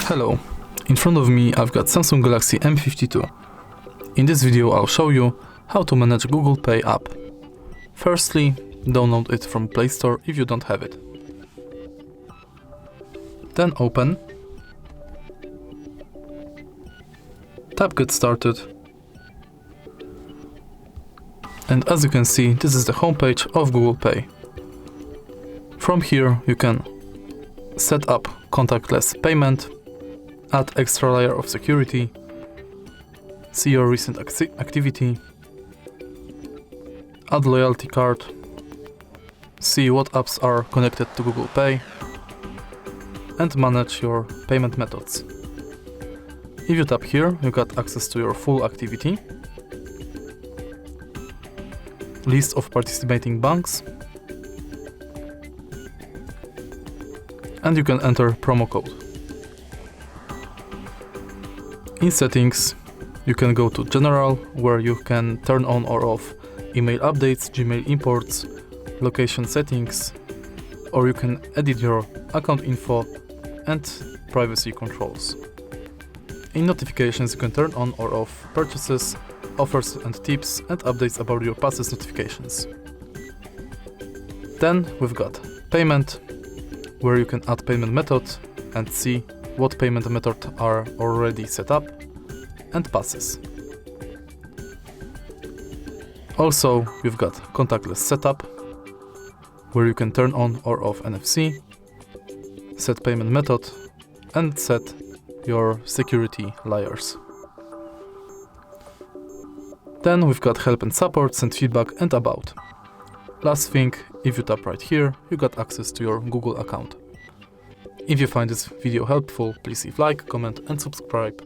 Hello, in front of me I've got Samsung Galaxy M52. In this video I'll show you how to manage Google Pay app. Firstly, download it from Play Store if you don't have it. Then open, tap Get Started, and as you can see, this is the homepage of Google Pay. From here you can set up contactless payment, add extra layer of security, see your recent activity, add loyalty card, see what apps are connected to Google Pay, and manage your payment methods. If you tap here, you got access to your full activity, list of participating banks, and you can enter promo code. In settings, you can go to General, where you can turn on or off email updates, Gmail imports, location settings, or you can edit your account info and privacy controls. In notifications, you can turn on or off purchases, offers and tips, and updates about your passes notifications. Then we've got Payment, where you can add payment method and see what payment method are already set up, and Passes. Also, we've got Contactless Setup, where you can turn on or off NFC, set payment method, and set your security layers. Then we've got Help and Support, Send Feedback, and About. Last thing, if you tap right here, you got access to your Google account. If you find this video helpful, please leave like, comment and subscribe.